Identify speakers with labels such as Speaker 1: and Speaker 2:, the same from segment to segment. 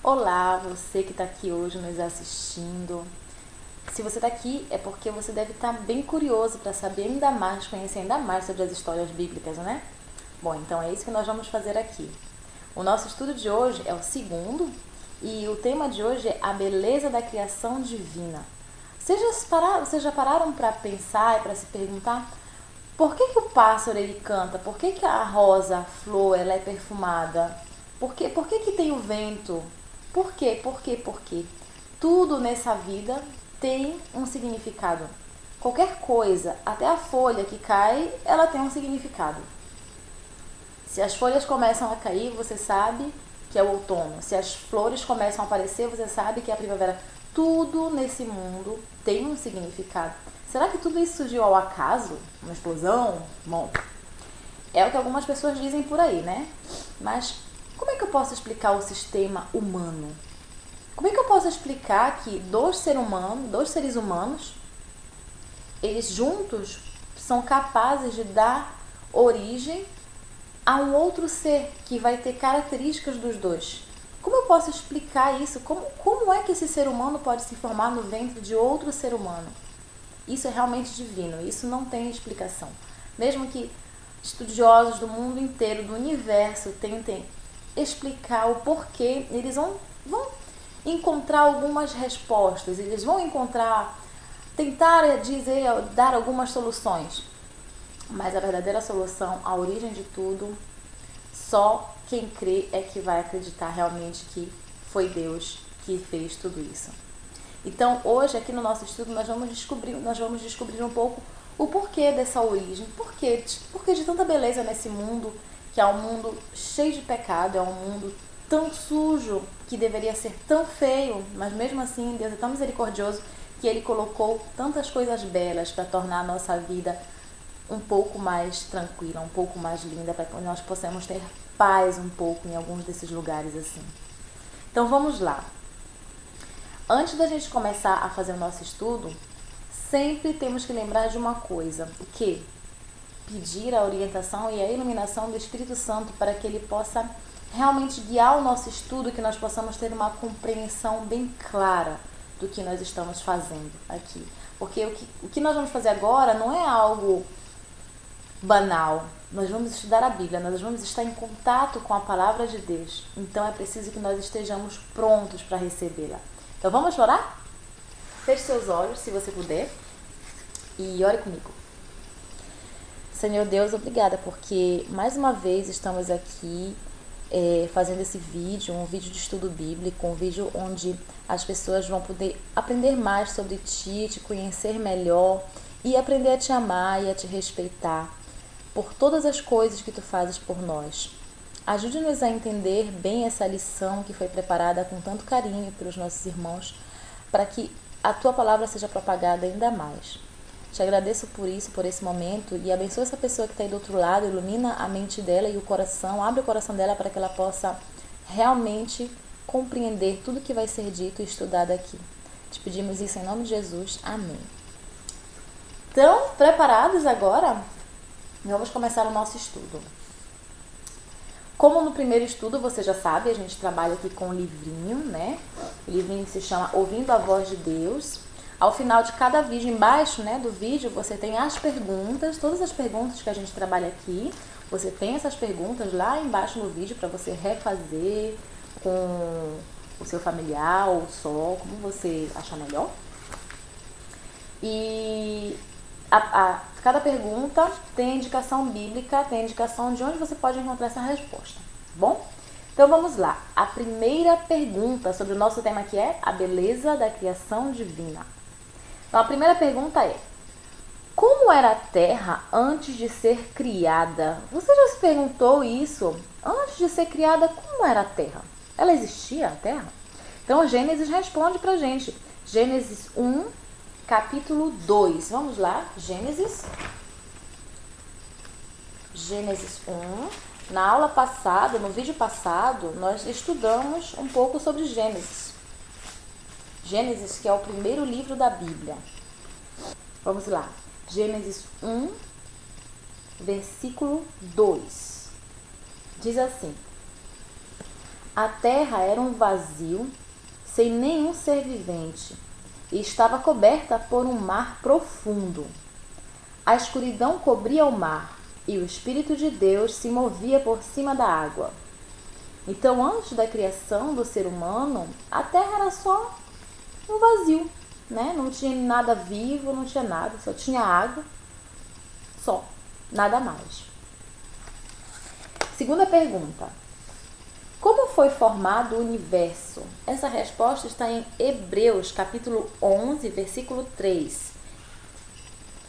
Speaker 1: Olá, você que está aqui hoje nos assistindo. Se você está aqui é porque você deve estar bem curioso para saber ainda mais, conhecer ainda mais sobre as histórias bíblicas, né? Bom, então é isso que nós vamos fazer aqui. O nosso estudo de hoje é o segundo e o tema de hoje é a beleza da criação divina. Vocês já pararam para pensar e para se perguntar por que o pássaro ele canta? Por que a rosa, a flor, ela é perfumada? Por que tem o vento? Por quê? Por quê? Por quê? Tudo nessa vida tem um significado. Qualquer coisa, até a folha que cai, ela tem um significado. Se as folhas começam a cair, você sabe que é o outono. Se as flores começam a aparecer, você sabe que é a primavera. Tudo nesse mundo tem um significado. Será que tudo isso surgiu ao acaso? Uma explosão? Bom, é o que algumas pessoas dizem por aí, né? Mas como é que eu posso explicar o sistema humano? Como é que eu posso explicar que dois seres humanos, eles juntos são capazes de dar origem a um outro ser que vai ter características dos dois? Como eu posso explicar isso? Como é que esse ser humano pode se formar no ventre de outro ser humano? Isso é realmente divino, isso não tem explicação. Mesmo que estudiosos do mundo inteiro, do universo, tentem explicar o porquê, eles vão encontrar algumas respostas, eles vão tentar dar algumas soluções. Mas a verdadeira solução, a origem de tudo, só quem crê é que vai acreditar realmente que foi Deus que fez tudo isso. Então, hoje, aqui no nosso estudo, nós vamos descobrir um pouco o porquê dessa origem, porquê de tanta beleza nesse mundo, que é um mundo cheio de pecado, é um mundo tão sujo, que deveria ser tão feio, mas mesmo assim, Deus é tão misericordioso que Ele colocou tantas coisas belas para tornar a nossa vida um pouco mais tranquila, um pouco mais linda, para que nós possamos ter paz um pouco em alguns desses lugares assim. Então, vamos lá. Antes da gente começar a fazer o nosso estudo, sempre temos que lembrar de uma coisa, que pedir a orientação e a iluminação do Espírito Santo para que ele possa realmente guiar o nosso estudo, que nós possamos ter uma compreensão bem clara do que nós estamos fazendo aqui. Porque o que nós vamos fazer agora não é algo banal. Nós vamos estudar a Bíblia, nós vamos estar em contato com a Palavra de Deus. Então é preciso que nós estejamos prontos para recebê-la. Então vamos orar? Feche seus olhos, se você puder, e ore comigo. Senhor Deus, obrigada, porque mais uma vez estamos aqui fazendo esse vídeo, um vídeo de estudo bíblico, um vídeo onde as pessoas vão poder aprender mais sobre Ti, Te conhecer melhor e aprender a Te amar e a Te respeitar por todas as coisas que Tu fazes por nós. Ajude-nos a entender bem essa lição que foi preparada com tanto carinho pelos nossos irmãos, para que a Tua palavra seja propagada ainda mais. Te agradeço por isso, por esse momento, e abençoa essa pessoa que está aí do outro lado, ilumina a mente dela e o coração, abre o coração dela para que ela possa realmente compreender tudo que vai ser dito e estudado aqui. Te pedimos isso em nome de Jesus. Amém. Então, preparados agora? Vamos começar o nosso estudo. Como no primeiro estudo, você já sabe, a gente trabalha aqui com um livrinho, né? O livrinho se chama Ouvindo a Voz de Deus. Ao final de cada vídeo, embaixo, né, do vídeo, você tem as perguntas, todas as perguntas que a gente trabalha aqui. Você tem essas perguntas lá embaixo no vídeo para você refazer com o seu familiar ou só, como você achar melhor. E cada pergunta tem a indicação bíblica, tem a indicação de onde você pode encontrar essa resposta, tá bom? Então vamos lá. A primeira pergunta sobre o nosso tema aqui é a beleza da criação divina. Então a primeira pergunta é: como era a Terra antes de ser criada? Você já se perguntou isso? Antes de ser criada, como era a Terra? Ela existia, a Terra? Então Gênesis responde pra gente. Gênesis 1, capítulo 2. Vamos lá, Gênesis 1. Na aula passada, no vídeo passado, nós estudamos um pouco sobre Gênesis. Gênesis, que é o primeiro livro da Bíblia. Vamos lá. Gênesis 1, versículo 2. Diz assim: A terra era um vazio, sem nenhum ser vivente, e estava coberta por um mar profundo. A escuridão cobria o mar, e o Espírito de Deus se movia por cima da água. Então, antes da criação do ser humano, a terra era só um vazio, né? Não tinha nada vivo, não tinha nada, só tinha água, só, nada mais. Segunda pergunta: como foi formado o universo? Essa resposta está em Hebreus, capítulo 11, versículo 3.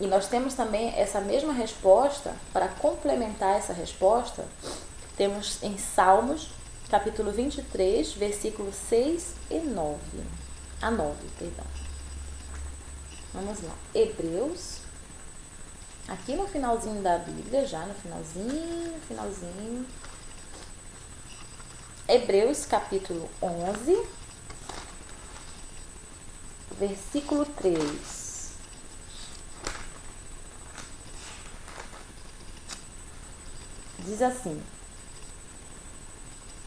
Speaker 1: E nós temos também essa mesma resposta, para complementar essa resposta, temos em Salmos, capítulo 23, versículos 6 e 9. A 9, perdão. Vamos lá. Hebreus, aqui no finalzinho da Bíblia, já no finalzinho. Hebreus, capítulo 11, versículo 3. Diz assim: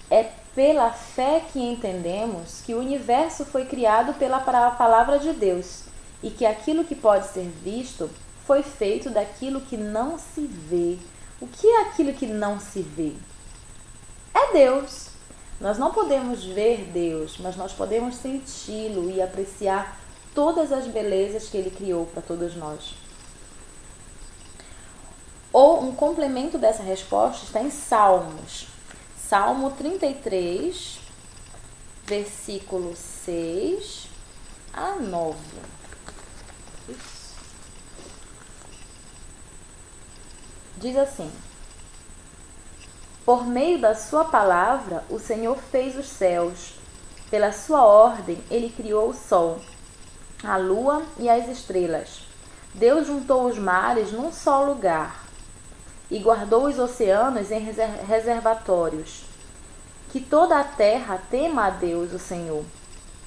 Speaker 1: é pela fé que entendemos que o universo foi criado pela palavra de Deus e que aquilo que pode ser visto foi feito daquilo que não se vê. O que é aquilo que não se vê? É Deus. Nós não podemos ver Deus, mas nós podemos senti-lo e apreciar todas as belezas que Ele criou para todos nós. Ou um complemento dessa resposta está em Salmos. Salmo 33, versículo 6 a 9. Isso. Diz assim: por meio da sua palavra, o Senhor fez os céus. Pela sua ordem, Ele criou o sol, a lua e as estrelas. Deus juntou os mares num só lugar e guardou os oceanos em reservatórios. Que toda a terra tema a Deus, o Senhor.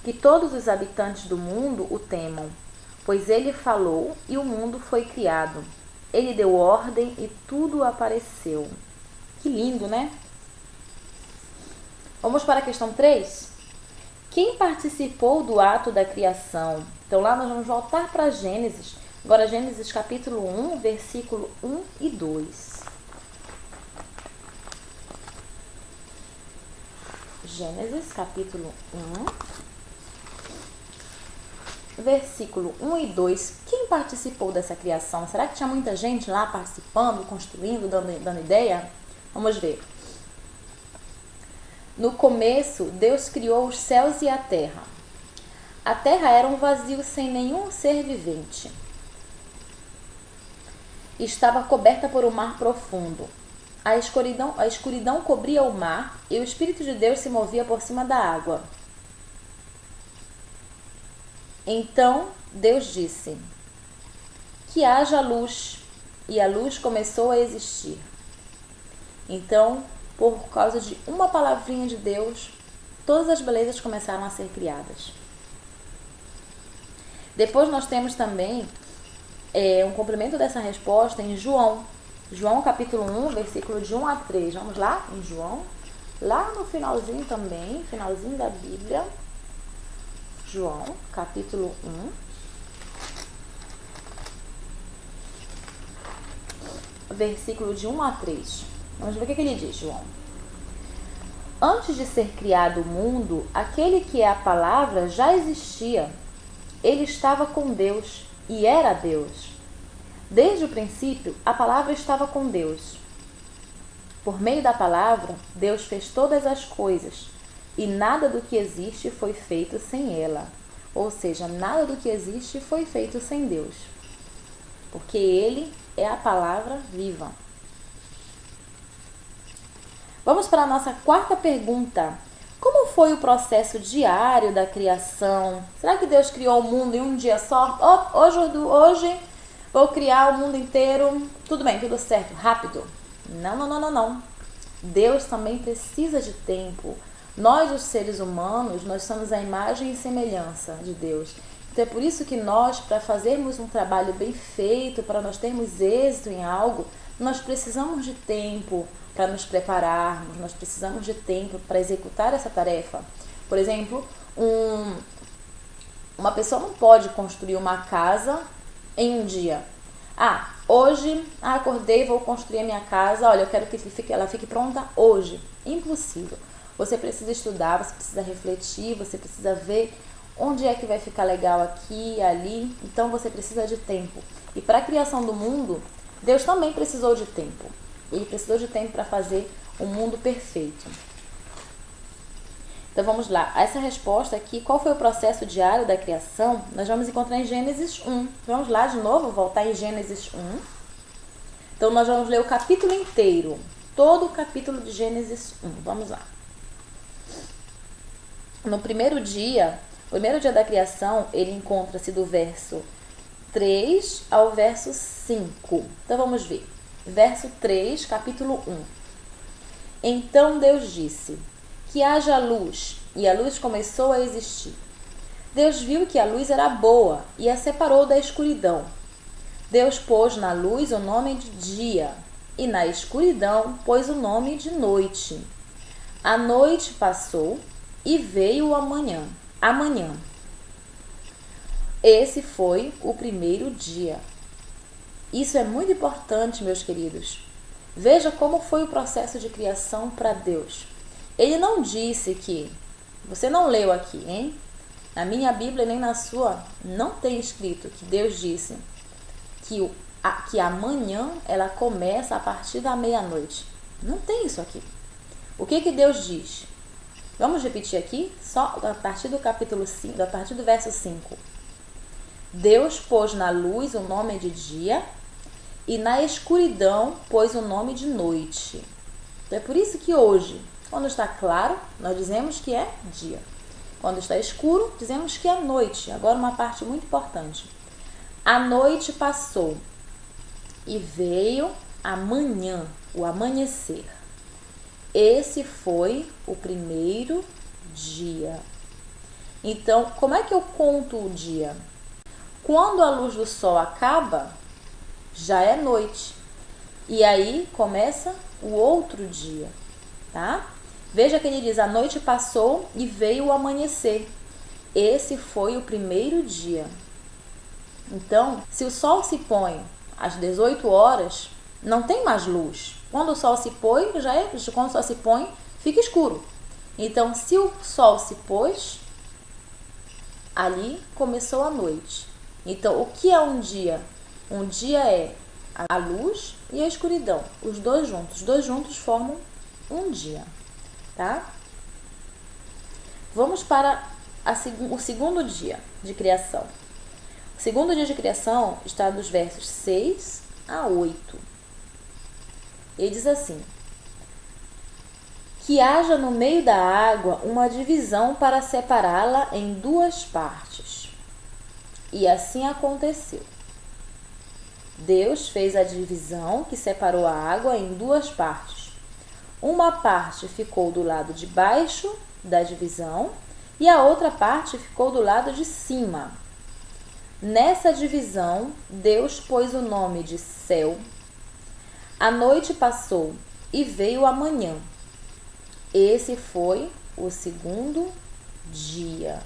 Speaker 1: Que todos os habitantes do mundo o temam, pois Ele falou e o mundo foi criado. Ele deu ordem e tudo apareceu. Que lindo, né? Vamos para a questão 3. Quem participou do ato da criação? Então lá nós vamos voltar para Gênesis. Agora Gênesis capítulo 1, versículo 1 e 2. Gênesis capítulo 1, versículo 1 e 2. Quem participou dessa criação? Será que tinha muita gente lá participando, construindo, dando ideia? Vamos ver. No começo, Deus criou os céus e a terra. A terra era um vazio sem nenhum ser vivente. Estava coberta por um mar profundo. A escuridão cobria o mar e o Espírito de Deus se movia por cima da água. Então Deus disse: que haja luz, e a luz começou a existir. Então, por causa de uma palavrinha de Deus, todas as belezas começaram a ser criadas. Depois nós temos também um complemento dessa resposta em João. João capítulo 1, versículo de 1 a 3. Vamos lá? Em João, lá no finalzinho também, finalzinho da Bíblia. João, capítulo 1, versículo de 1 a 3. Vamos ver o que ele diz, João. Antes de ser criado o mundo, aquele que é a palavra já existia. Ele estava com Deus e era Deus. Desde o princípio, a palavra estava com Deus. Por meio da palavra, Deus fez todas as coisas, e nada do que existe foi feito sem ela. Ou seja, nada do que existe foi feito sem Deus. Porque Ele é a palavra viva. Vamos para a nossa quarta pergunta. Como foi o processo diário da criação? Será que Deus criou o mundo em um dia só? Hoje vou criar o mundo inteiro. Tudo bem, tudo certo, rápido. Não. Deus também precisa de tempo. Nós, os seres humanos, nós somos a imagem e semelhança de Deus. Então, Então é por isso que nós, para fazermos um trabalho bem feito, para nós termos êxito em algo, nós precisamos de tempo para nos prepararmos, nós precisamos de tempo para executar essa tarefa. Por exemplo, uma pessoa não pode construir uma casa em um dia. Hoje acordei, vou construir a minha casa, olha, eu quero que ela fique pronta hoje. Impossível. Você precisa estudar, você precisa refletir, você precisa ver onde é que vai ficar legal aqui e ali. Então você precisa de tempo. E para a criação do mundo, Deus também precisou de tempo. Ele precisou de tempo para fazer um mundo perfeito. Então vamos lá. Essa resposta aqui, qual foi o processo diário da criação? Nós vamos encontrar em Gênesis 1. Vamos lá de novo, voltar em Gênesis 1. Então nós vamos ler o capítulo inteiro. Todo o capítulo de Gênesis 1. Vamos lá. No primeiro dia da criação, ele encontra-se do verso 3 ao verso 5. Então vamos ver. Verso 3, capítulo 1. Então Deus disse: que haja luz, e a luz começou a existir. Deus viu que a luz era boa e a separou da escuridão. Deus pôs na luz o nome de dia, e na escuridão pôs o nome de noite. A noite passou e veio o amanhã. Esse foi o primeiro dia. Isso é muito importante, meus queridos. Veja como foi o processo de criação para Deus. Ele não disse que... Você não leu aqui, hein? Na minha Bíblia nem na sua não tem escrito que Deus disse que amanhã ela começa a partir da meia-noite. Não tem isso aqui. O que Deus diz? Vamos repetir aqui, só a partir do capítulo 5, a partir do verso 5. Deus pôs na luz o nome de dia e na escuridão pôs o nome de noite. Então é por isso que hoje, quando está claro, nós dizemos que é dia. Quando está escuro, dizemos que é noite. Agora uma parte muito importante. A noite passou e veio amanhã, o amanhecer. Esse foi o primeiro dia. Então, como é que eu conto o dia? Quando a luz do sol acaba, já é noite. E aí começa o outro dia, tá? Veja que ele diz: a noite passou e veio o amanhecer. Esse foi o primeiro dia. Então, se o sol se põe às 18 horas, não tem mais luz. Quando o sol se põe, quando o sol se põe, fica escuro. Então, se o sol se pôs, ali começou a noite. Então, o que é um dia? Um dia é a luz e a escuridão. Os dois juntos formam um dia, tá? Vamos para o segundo dia de criação. O segundo dia de criação está dos versos 6 a 8. Ele diz assim: que haja no meio da água uma divisão para separá-la em duas partes. E assim aconteceu. Deus fez a divisão que separou a água em duas partes. Uma parte ficou do lado de baixo da divisão e a outra parte ficou do lado de cima. Nessa divisão, Deus pôs o nome de céu. A noite passou e veio a manhã. Esse foi o segundo dia.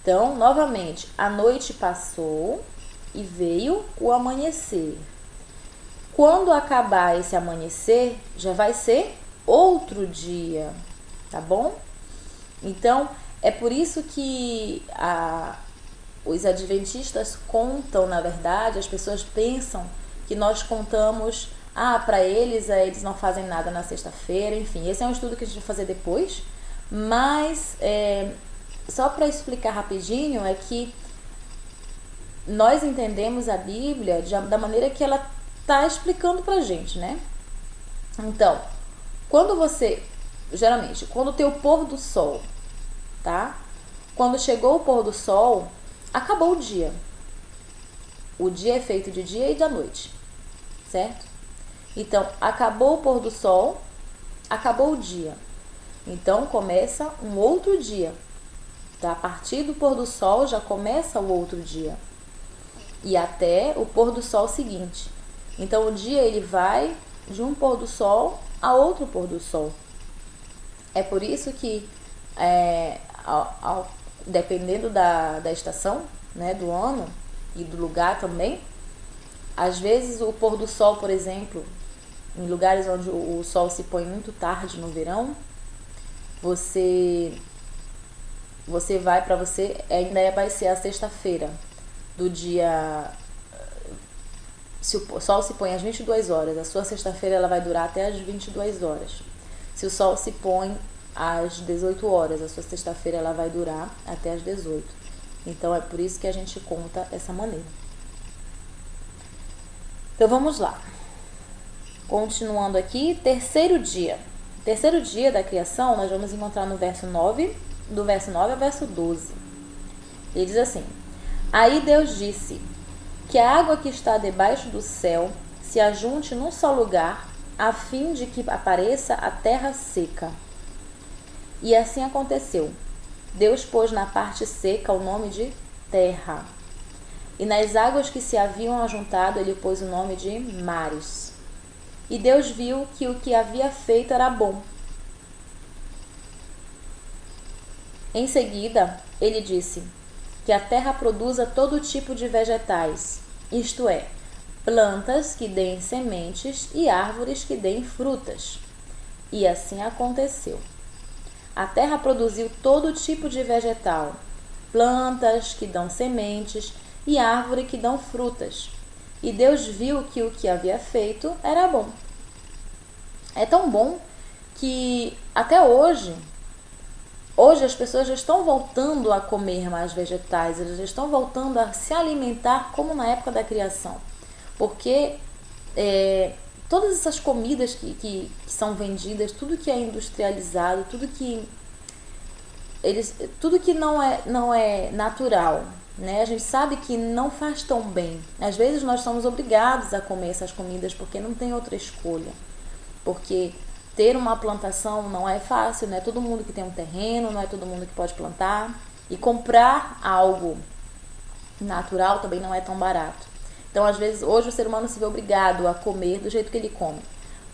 Speaker 1: Então, novamente, a noite passou e veio o amanhecer. Quando acabar esse amanhecer, já vai ser outro dia, tá bom? Então, é por isso que os adventistas contam, na verdade, as pessoas pensam que nós contamos, para eles não fazem nada na sexta-feira, enfim, esse é um estudo que a gente vai fazer depois, mas só para explicar rapidinho, é que nós entendemos a Bíblia da maneira que ela está explicando pra gente, né? Então, geralmente, quando tem o pôr do sol, tá? Quando chegou o pôr do sol, acabou o dia. O dia é feito de dia e de noite, certo? Então, acabou o pôr do sol, acabou o dia. Então, começa um outro dia. Tá? A partir do pôr do sol já começa o outro dia. E até o pôr do sol seguinte. Então o dia ele vai de um pôr do sol a outro pôr do sol. É por isso que, dependendo da estação, né, do ano e do lugar também, às vezes o pôr do sol, por exemplo, em lugares onde o sol se põe muito tarde no verão, você ainda vai ser a sexta-feira do dia. Se o sol se põe às 22 horas, a sua sexta-feira ela vai durar até às 22 horas. Se o sol se põe às 18 horas, a sua sexta-feira ela vai durar até às 18. Então é por isso que a gente conta dessa maneira. Então vamos lá. Continuando aqui, terceiro dia. Terceiro dia da criação, nós vamos encontrar no verso 9, do verso 9 ao verso 12. Ele diz assim: Aí Deus disse: que a água que está debaixo do céu se ajunte num só lugar, a fim de que apareça a terra seca. E assim aconteceu. Deus pôs na parte seca o nome de terra. E nas águas que se haviam ajuntado, ele pôs o nome de mares. E Deus viu que o que havia feito era bom. Em seguida, ele disse: que a terra produza todo tipo de vegetais, isto é, plantas que deem sementes e árvores que deem frutas. E assim aconteceu. A terra produziu todo tipo de vegetal, plantas que dão sementes e árvores que dão frutas. E Deus viu que o que havia feito era bom. É tão bom que até hoje as pessoas já estão voltando a comer mais vegetais, elas já estão voltando a se alimentar como na época da criação. Porque todas essas comidas que são vendidas, tudo que é industrializado, tudo que não é natural, né? A gente sabe que não faz tão bem. Às vezes nós somos obrigados a comer essas comidas porque não tem outra escolha. Porque ter uma plantação não é fácil, não é todo mundo que tem um terreno, não é todo mundo que pode plantar. E comprar algo natural também não é tão barato. Então, às vezes, hoje o ser humano se vê obrigado a comer do jeito que ele come.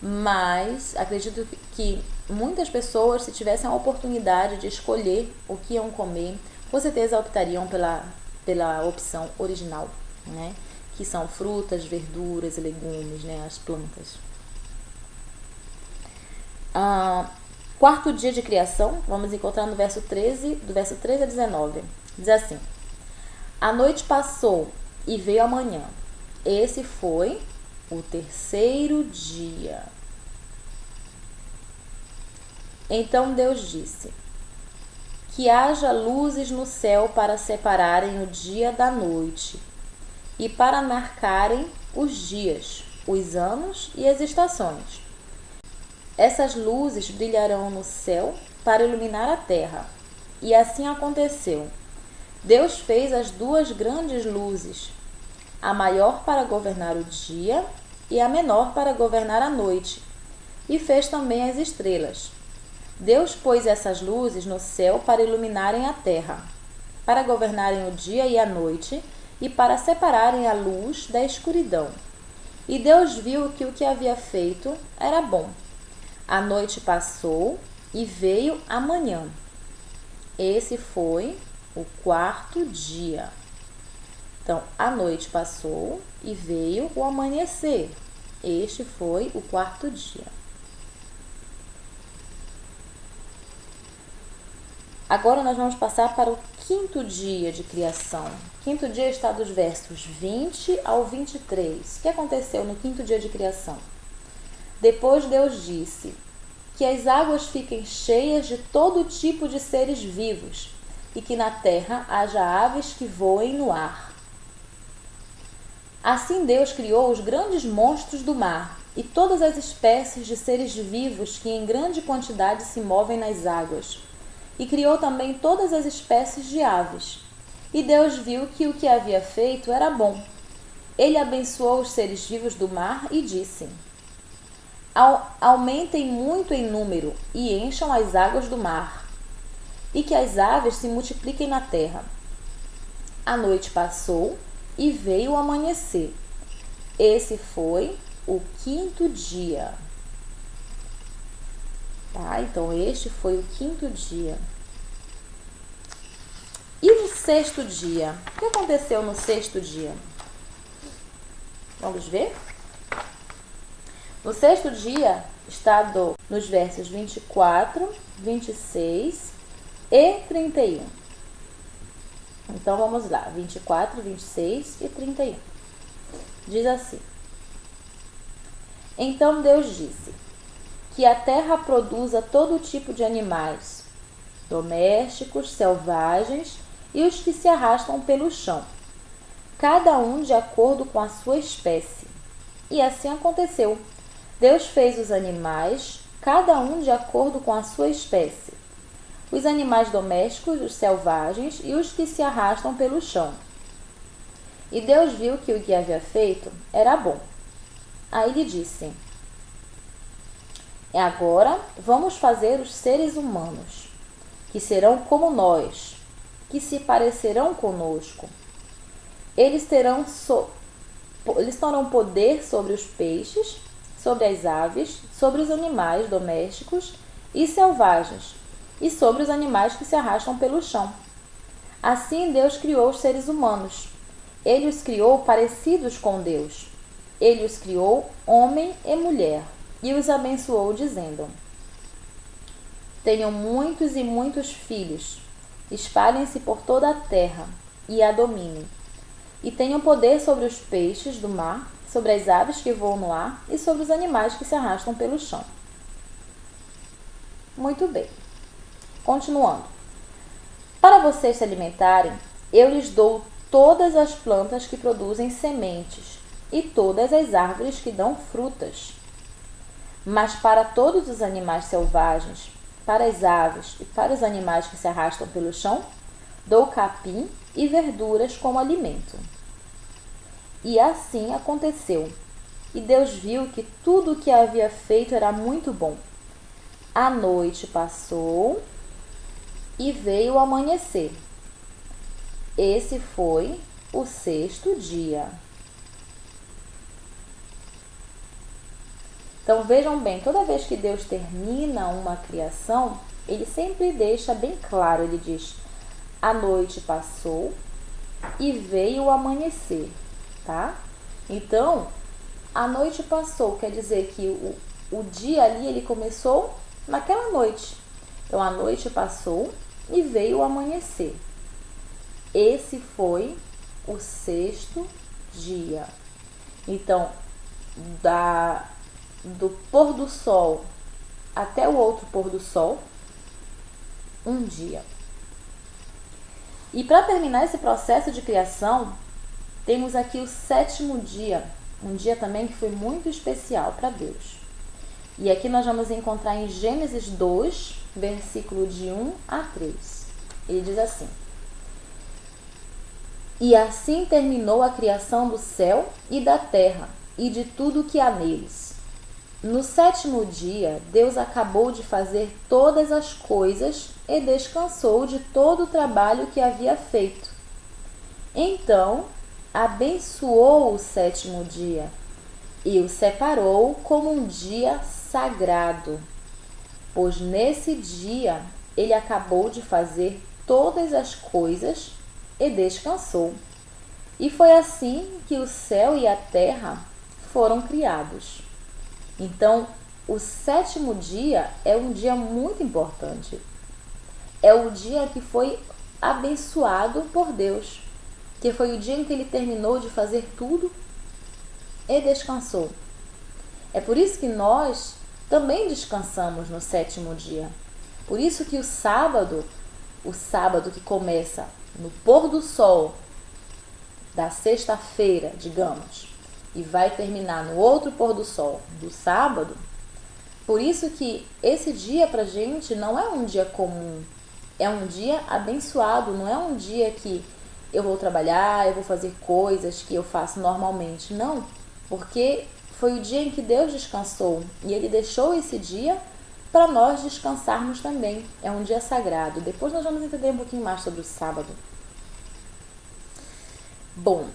Speaker 1: Mas acredito que muitas pessoas, se tivessem a oportunidade de escolher o que iam comer, com certeza optariam pela opção original, né? Que são frutas, verduras, legumes, né? As plantas. Quarto dia de criação, vamos encontrar no verso 13, do verso 13 a 19. Diz assim: A noite passou e veio a manhã. Esse foi o terceiro dia. Então Deus disse: que haja luzes no céu para separarem o dia da noite e para marcarem os dias, os anos e as estações. Essas luzes brilharão no céu para iluminar a terra. E assim aconteceu. Deus fez as duas grandes luzes, a maior para governar o dia e a menor para governar a noite, e fez também as estrelas. Deus pôs essas luzes no céu para iluminarem a terra, para governarem o dia e a noite, e para separarem a luz da escuridão. E Deus viu que o que havia feito era bom. A noite passou e veio a manhã. Esse foi o quarto dia. Então, a noite passou e veio o amanhecer. Este foi o quarto dia. Agora nós vamos passar para o quinto dia de criação. O quinto dia está dos versos 20 ao 23. O que aconteceu no quinto dia de criação? Depois Deus disse: que as águas fiquem cheias de todo tipo de seres vivos, e que na terra haja aves que voem no ar. Assim Deus criou os grandes monstros do mar, e todas as espécies de seres vivos que em grande quantidade se movem nas águas. E criou também todas as espécies de aves. E Deus viu que o que havia feito era bom. Ele abençoou os seres vivos do mar e disse: aumentem muito em número e encham as águas do mar. e que as aves se multipliquem na terra. A noite passou e veio o amanhecer. Esse foi o 5º dia. Tá? Então, este foi o 5º dia. E no 6º dia? O que aconteceu no 6º dia? Vamos ver? No 6º dia está nos versos 24, 26 e 31. Então, vamos lá. 24, 26 e 31. Diz assim: Então Deus disse: que a terra produza todo tipo de animais, domésticos, selvagens e os que se arrastam pelo chão, cada um de acordo com a sua espécie. E assim aconteceu. Deus fez os animais, cada um de acordo com a sua espécie, os animais domésticos, os selvagens e os que se arrastam pelo chão. E Deus viu que o que havia feito era bom. Aí lhe disse: Agora vamos fazer os seres humanos, que serão como nós, que se parecerão conosco. Eles terão poder sobre os peixes, sobre as aves, sobre os animais domésticos e selvagens, e sobre os animais que se arrastam pelo chão. Assim Deus criou os seres humanos. Ele os criou parecidos com Deus. Ele os criou homem e mulher, e os abençoou, dizendo: Tenham muitos e muitos filhos, espalhem-se por toda a terra, e a dominem. E tenham poder sobre os peixes do mar, sobre as aves que voam no ar, e sobre os animais que se arrastam pelo chão. Muito bem. Continuando. Para vocês se alimentarem, eu lhes dou todas as plantas que produzem sementes, e todas as árvores que dão frutas. Mas para todos os animais selvagens, para as aves e para os animais que se arrastam pelo chão, dou capim e verduras como alimento. E assim aconteceu. E Deus viu que tudo o que havia feito era muito bom. A noite passou e veio o amanhecer. Esse foi o 6º dia. Então vejam bem, toda vez que Deus termina uma criação, ele sempre deixa bem claro, ele diz: a noite passou e veio o amanhecer, tá? Então, a noite passou, quer dizer que o dia ali ele começou naquela noite. Então a noite passou e veio o amanhecer. Esse foi o 6º dia. Então, do pôr do sol até o outro pôr do sol, um dia. E para terminar esse processo de criação, temos aqui o 7º dia, um dia também que foi muito especial para Deus. E aqui nós vamos encontrar em Gênesis 2, versículo de 1 a 3. Ele diz assim: E assim terminou a criação do céu e da terra e de tudo que há neles. No 7º dia, Deus acabou de fazer todas as coisas e descansou de todo o trabalho que havia feito. Então, abençoou o 7º dia e o separou como um dia sagrado, pois nesse dia ele acabou de fazer todas as coisas e descansou. E foi assim que o céu e a terra foram criados. Então, o 7º dia é um dia muito importante. É o dia que foi abençoado por Deus, que foi o dia em que ele terminou de fazer tudo e descansou. É por isso que nós também descansamos no 7º dia. Por isso que o sábado que começa no pôr do sol da sexta-feira, digamos, e vai terminar no outro pôr do sol do sábado, por isso que esse dia pra gente não é um dia comum, é um dia abençoado, não é um dia que eu vou trabalhar, eu vou fazer coisas que eu faço normalmente, não, porque foi o dia em que Deus descansou e ele deixou esse dia para nós descansarmos também. É um dia sagrado. Depois nós vamos entender um pouquinho mais sobre o sábado. Bom,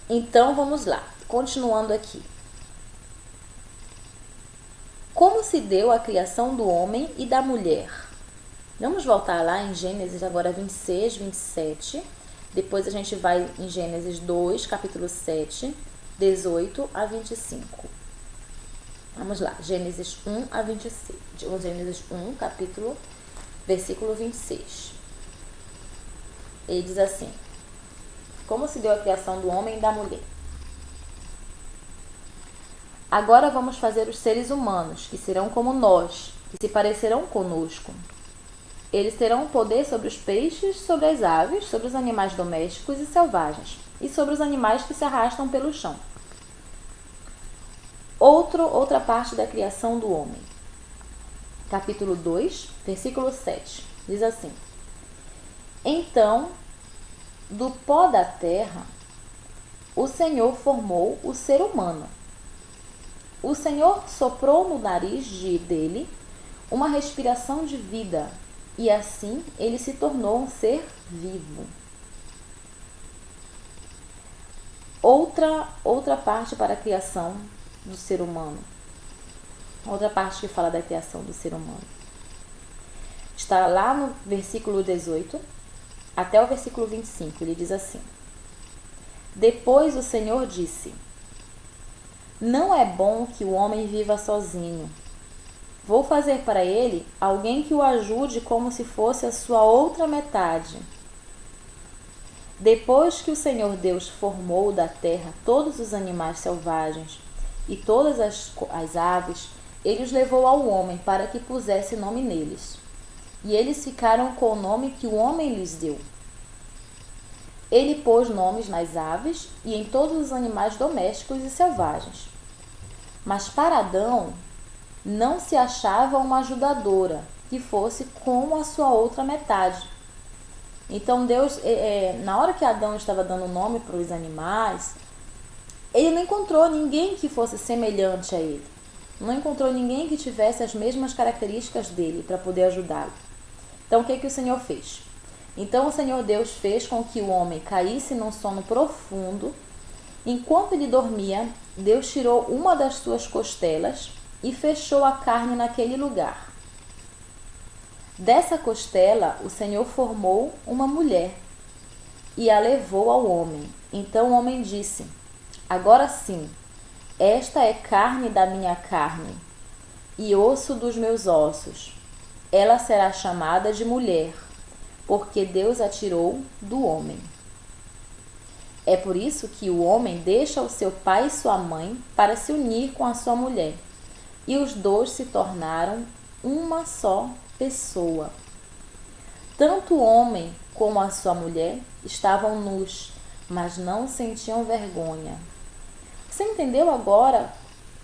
Speaker 1: então vamos lá. Continuando aqui. Como se deu a criação do homem e da mulher? Vamos voltar lá em Gênesis agora 26, 27. Depois a gente vai em Gênesis 2, capítulo 7, 18 a 25. Vamos lá, Gênesis 1 a 26. Gênesis 1, capítulo, versículo 26. Ele diz assim: como se deu a criação do homem e da mulher? Agora vamos fazer os seres humanos, que serão como nós, que se parecerão conosco. Eles terão poder sobre os peixes, sobre as aves, sobre os animais domésticos e selvagens, e sobre os animais que se arrastam pelo chão. Outra parte da criação do homem. Capítulo 2, versículo 7. Diz assim: então, do pó da terra, o Senhor formou o ser humano. O Senhor soprou no nariz dele uma respiração de vida, e assim ele se tornou um ser vivo. Outra parte para a criação do ser humano. Outra parte que fala da criação do ser humano. Está lá no versículo 18 até o versículo 25. Ele diz assim: depois o Senhor disse: não é bom que o homem viva sozinho. Vou fazer para ele alguém que o ajude como se fosse a sua outra metade. Depois que o Senhor Deus formou da terra todos os animais selvagens e todas as aves, ele os levou ao homem para que pusesse nome neles. E eles ficaram com o nome que o homem lhes deu. Ele pôs nomes nas aves e em todos os animais domésticos e selvagens. Mas para Adão não se achava uma ajudadora que fosse como a sua outra metade. Então Deus, na hora que Adão estava dando nome para os animais, ele não encontrou ninguém que fosse semelhante a ele. Não encontrou ninguém que tivesse as mesmas características dele para poder ajudá-lo. Então o que o Senhor fez? Então o Senhor Deus fez com que o homem caísse num sono profundo. Enquanto ele dormia, Deus tirou uma das suas costelas e fechou a carne naquele lugar. Dessa costela, o Senhor formou uma mulher e a levou ao homem. Então o homem disse: agora sim, esta é carne da minha carne e osso dos meus ossos. Ela será chamada de mulher, porque Deus a tirou do homem. É por isso que o homem deixa o seu pai e sua mãe para se unir com a sua mulher, e os dois se tornaram uma só pessoa. Tanto o homem como a sua mulher estavam nus, mas não sentiam vergonha. Você entendeu agora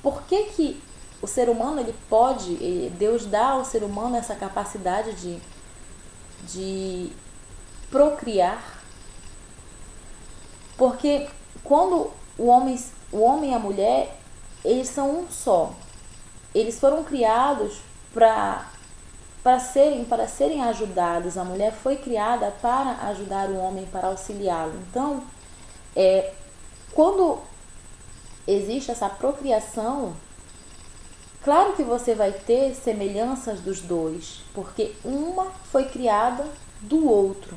Speaker 1: por que o ser humano ele pode, Deus dá ao ser humano essa capacidade de procriar? Porque quando o homem e a mulher, eles são um só. Eles foram criados para serem ajudados. A mulher foi criada para ajudar o homem, para auxiliá-lo. Então, quando existe essa procriação, claro que você vai ter semelhanças dos dois, porque uma foi criada do outro.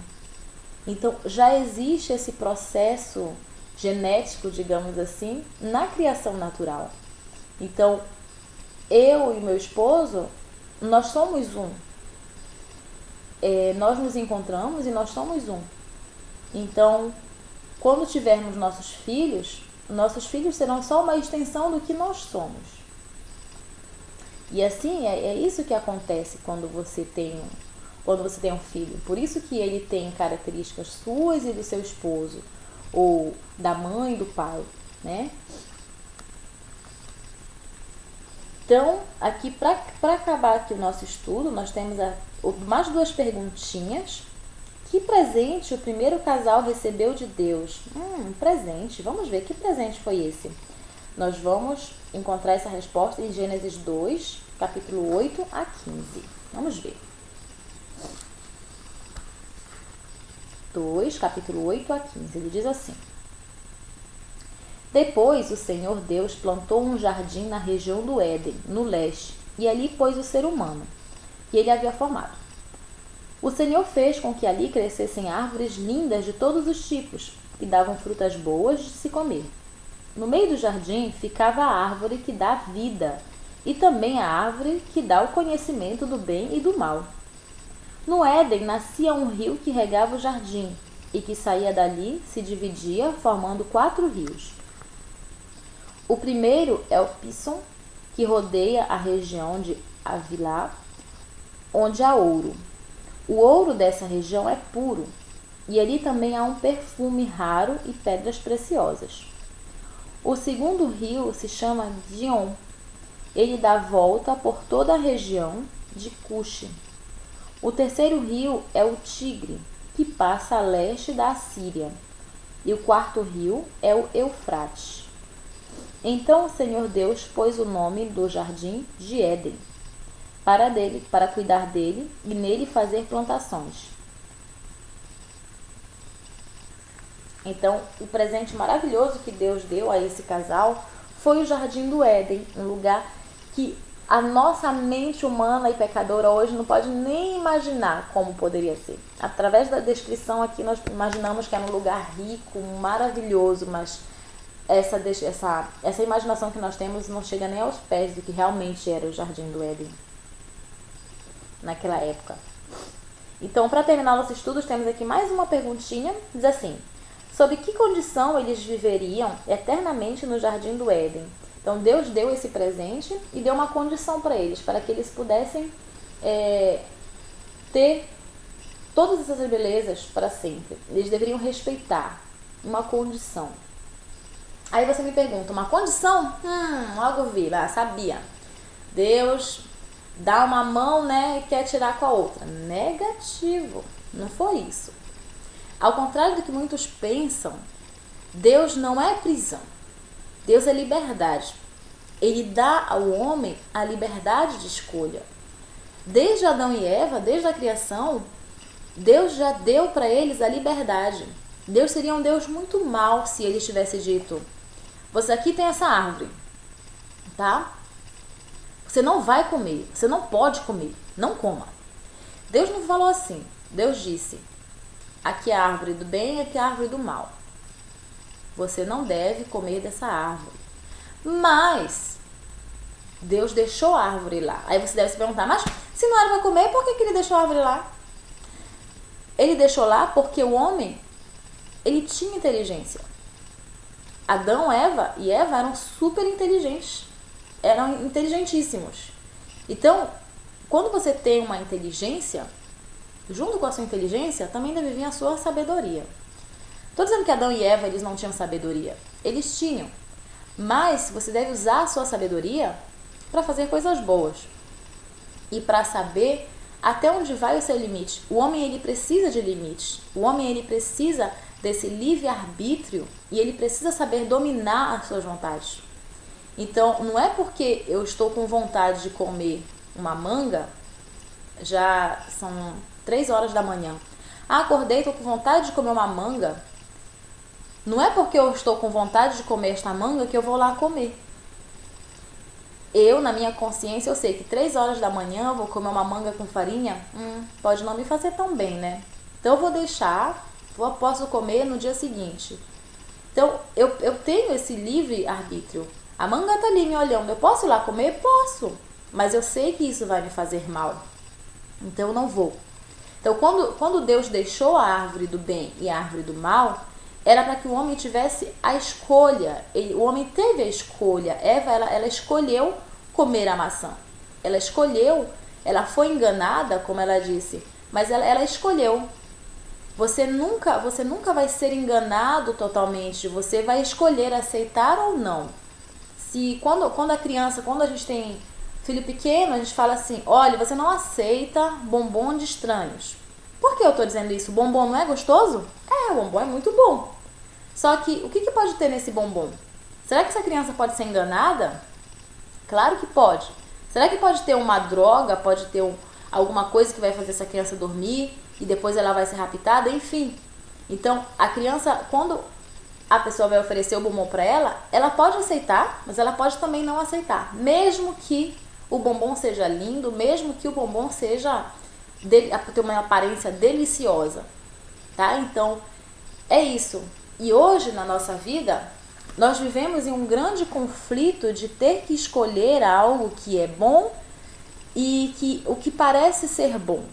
Speaker 1: Então, já existe esse processo genético, digamos assim, na criação natural. Então, eu e meu esposo, nós somos um. Nós nos encontramos e nós somos um. Então, quando tivermos nossos filhos serão só uma extensão do que nós somos. E assim, é isso que acontece quando você tem um filho. Por isso que ele tem características suas e do seu esposo, ou da mãe e do pai, né? Então, aqui para acabar aqui o nosso estudo, nós temos mais duas perguntinhas. Que presente o primeiro casal recebeu de Deus? Um presente. Vamos ver que presente foi esse. Nós vamos encontrar essa resposta em Gênesis 2, capítulo 8 a 15. Vamos ver. 2, capítulo 8 a 15. Ele diz assim: Depois o Senhor Deus plantou um jardim na região do Éden, no leste, e ali pôs o ser humano, que ele havia formado. O Senhor fez com que ali crescessem árvores lindas de todos os tipos, que davam frutas boas de se comer. No meio do jardim ficava a árvore que dá vida, e também a árvore que dá o conhecimento do bem e do mal. No Éden nascia um rio que regava o jardim, e que saía dali se dividia, formando 4 rios. O primeiro é o Pison, que rodeia a região de Havilá, onde há ouro. O ouro dessa região é puro, e ali também há um perfume raro e pedras preciosas. O segundo rio se chama Dion. Ele dá volta por toda a região de Cuxi. O terceiro rio é o Tigre, que passa a leste da Assíria. E o quarto rio é o Eufrates. Então o Senhor Deus pôs o nome do jardim de Éden, para cuidar dele e nele fazer plantações. Então, o presente maravilhoso que Deus deu a esse casal foi o Jardim do Éden, um lugar que a nossa mente humana e pecadora hoje não pode nem imaginar como poderia ser. Através da descrição aqui, nós imaginamos que era um lugar rico, maravilhoso, mas essa imaginação que nós temos não chega nem aos pés do que realmente era o Jardim do Éden naquela época. Então, para terminar nossos estudos, temos aqui mais uma perguntinha. Diz assim: sob que condição eles viveriam eternamente no Jardim do Éden? Então, Deus deu esse presente e deu uma condição para eles, para que eles pudessem ter todas essas belezas para sempre. Eles deveriam respeitar uma condição. Aí você me pergunta, uma condição? Logo vi, sabia. Deus dá uma mão, né, e quer tirar com a outra. Negativo, não foi isso. Ao contrário do que muitos pensam, Deus não é prisão. Deus é liberdade. Ele dá ao homem a liberdade de escolha. Desde Adão e Eva, desde a criação, Deus já deu para eles a liberdade. Deus seria um Deus muito mau se ele tivesse dito: você aqui tem essa árvore, tá? Você não vai comer, você não pode comer, não coma. Deus não falou assim. Deus disse: aqui é a árvore do bem, aqui é a árvore do mal. Você não deve comer dessa árvore. Mas Deus deixou a árvore lá. Aí você deve se perguntar, mas se não era para comer, por que ele deixou a árvore lá? Ele deixou lá porque o homem, ele tinha inteligência. Adão e Eva eram super inteligentes. Eram inteligentíssimos. Então, quando você tem uma inteligência, junto com a sua inteligência, também deve vir a sua sabedoria. Estou dizendo que Adão e Eva eles não tinham sabedoria. Eles tinham. Mas você deve usar a sua sabedoria para fazer coisas boas. E para saber até onde vai o seu limite. O homem ele precisa de limites. O homem ele precisa desse livre-arbítrio e ele precisa saber dominar as suas vontades. Então, não é porque eu estou com vontade de comer uma manga, já são 3 horas da manhã. Acordei, estou com vontade de comer uma manga. Não é porque eu estou com vontade de comer esta manga que eu vou lá comer. Eu, na minha consciência, eu sei que 3 horas da manhã eu vou comer uma manga com farinha, pode não me fazer tão bem, né? Então eu vou deixar, posso comer no dia seguinte. Então eu tenho esse livre arbítrio. A manga tá ali me olhando, eu posso ir lá comer? Posso, mas eu sei que isso vai me fazer mal, então eu não vou. Então quando Deus deixou a árvore do bem e a árvore do mal, era para que o homem tivesse a escolha. O homem teve a escolha. Eva, ela escolheu comer a maçã. Ela escolheu, ela foi enganada, como ela disse, mas ela escolheu. Você nunca vai ser enganado totalmente. Você vai escolher aceitar ou não. Quando a gente tem filho pequeno, a gente fala assim: olha, você não aceita bombom de estranhos. Por que eu estou dizendo isso? O bombom não é gostoso? O bombom é muito bom. Só que o que pode ter nesse bombom? Será que essa criança pode ser enganada? Claro que pode. Será que pode ter uma droga, pode ter alguma coisa que vai fazer essa criança dormir e depois ela vai ser raptada? Enfim. Então, a criança, quando a pessoa vai oferecer o bombom para ela, ela pode aceitar, mas ela pode também não aceitar. Mesmo que o bombom seja lindo, mesmo que o bombom seja ter uma aparência deliciosa, tá? Então, é isso. E hoje, na nossa vida, nós vivemos em um grande conflito de ter que escolher algo que é bom e o que parece ser bom.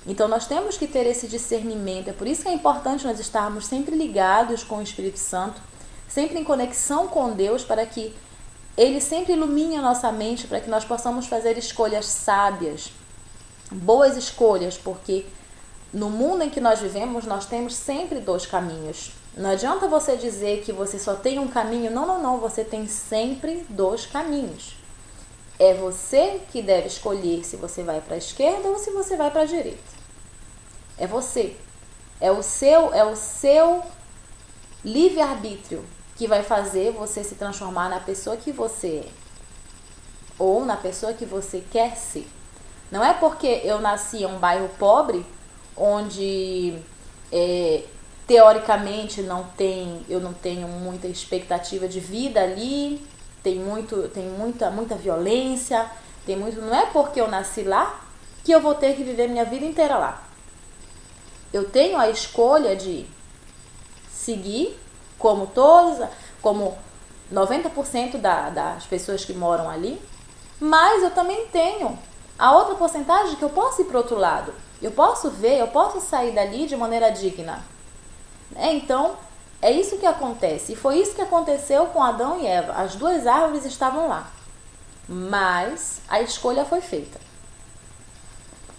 Speaker 1: Então, nós temos que ter esse discernimento. É por isso que é importante nós estarmos sempre ligados com o Espírito Santo, sempre em conexão com Deus, para que Ele sempre ilumine a nossa mente, para que nós possamos fazer escolhas sábias, boas escolhas, porque no mundo em que nós vivemos, nós temos sempre dois caminhos. Não adianta você dizer que você só tem um caminho. Não. Você tem sempre dois caminhos. É você que deve escolher se você vai para a esquerda ou se você vai para a direita. É você. É o seu livre-arbítrio que vai fazer você se transformar na pessoa que você é. Ou na pessoa que você quer ser. Não é porque eu nasci em um bairro pobre, onde teoricamente eu não tenho muita expectativa de vida ali, tem muita violência, não é porque eu nasci lá que eu vou ter que viver minha vida inteira lá. Eu tenho a escolha de seguir como 90% das pessoas que moram ali, mas eu também tenho a outra porcentagem que eu posso ir para o outro lado. Eu posso sair dali de maneira digna. Então, é isso que acontece. E foi isso que aconteceu com Adão e Eva. As duas árvores estavam lá, mas a escolha foi feita.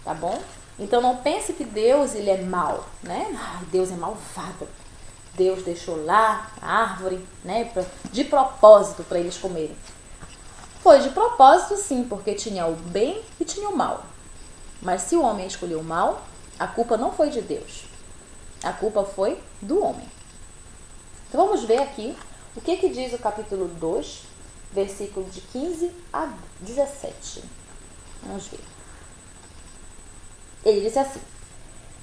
Speaker 1: Tá bom? Então, não pense que Deus ele é mau, né? Deus é malvado. Deus deixou lá a árvore, né, de propósito para eles comerem. Foi de propósito, sim, porque tinha o bem e tinha o mal. Mas se o homem escolheu o mal, a culpa não foi de Deus. A culpa foi do homem. Então vamos ver aqui o que diz o capítulo 2, versículo de 15 a 17. Vamos ver. Ele disse assim: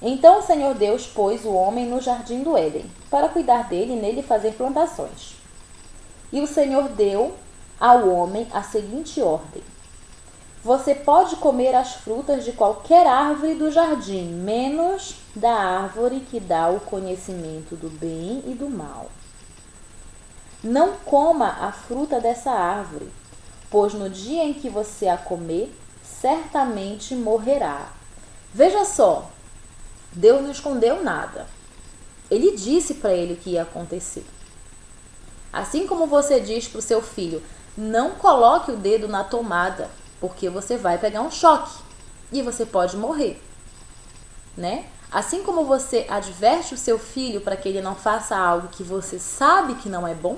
Speaker 1: Então o Senhor Deus pôs o homem no jardim do Éden, para cuidar dele e nele fazer plantações. E o Senhor deu ao homem a seguinte ordem: Você pode comer as frutas de qualquer árvore do jardim, menos da árvore que dá o conhecimento do bem e do mal. Não coma a fruta dessa árvore, pois no dia em que você a comer, certamente morrerá. Veja só, Deus não escondeu nada. Ele disse para ele o que ia acontecer. Assim como você diz para o seu filho: não coloque o dedo na tomada, porque você vai pegar um choque e você pode morrer, né? Assim como você adverte o seu filho para que ele não faça algo que você sabe que não é bom.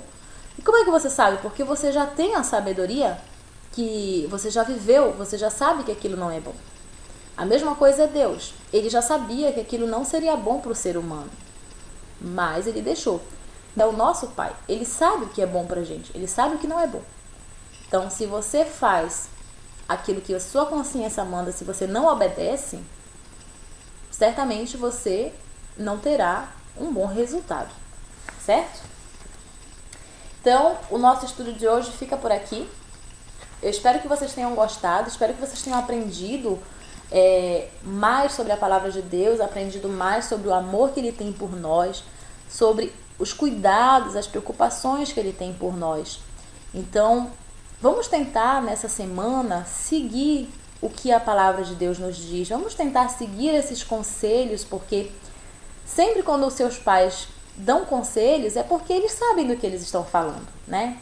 Speaker 1: E como é que você sabe? Porque você já tem a sabedoria, que você já viveu, você já sabe que aquilo não é bom. A mesma coisa é Deus. Ele já sabia que aquilo não seria bom para o ser humano, mas ele deixou. É o nosso Pai. Ele sabe o que é bom pra gente, ele sabe o que não é bom. Então, se você faz aquilo que a sua consciência manda, se você não obedece, certamente você não terá um bom resultado, certo? Então, o nosso estudo de hoje fica por aqui. Eu espero que vocês tenham gostado, espero que vocês tenham aprendido mais sobre a palavra de Deus, aprendido mais sobre o amor que Ele tem por nós, sobre os cuidados, as preocupações que Ele tem por nós. Então, vamos tentar nessa semana seguir o que a palavra de Deus nos diz. Vamos tentar seguir esses conselhos, porque sempre quando os seus pais dão conselhos é porque eles sabem do que eles estão falando, né?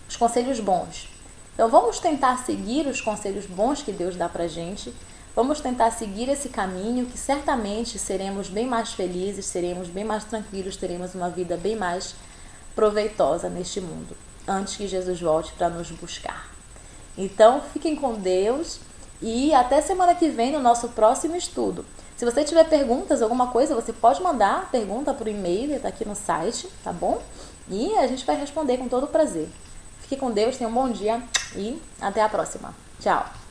Speaker 1: Os conselhos bons. Então vamos tentar seguir os conselhos bons que Deus dá pra gente. Vamos tentar seguir esse caminho, que certamente seremos bem mais felizes, seremos bem mais tranquilos, teremos uma vida bem mais proveitosa neste mundo, antes que Jesus volte para nos buscar. Então, fiquem com Deus e até semana que vem no nosso próximo estudo. Se você tiver perguntas, alguma coisa, você pode mandar pergunta por e-mail, tá aqui no site, tá bom? E a gente vai responder com todo prazer. Fique com Deus, tenha um bom dia e até a próxima. Tchau!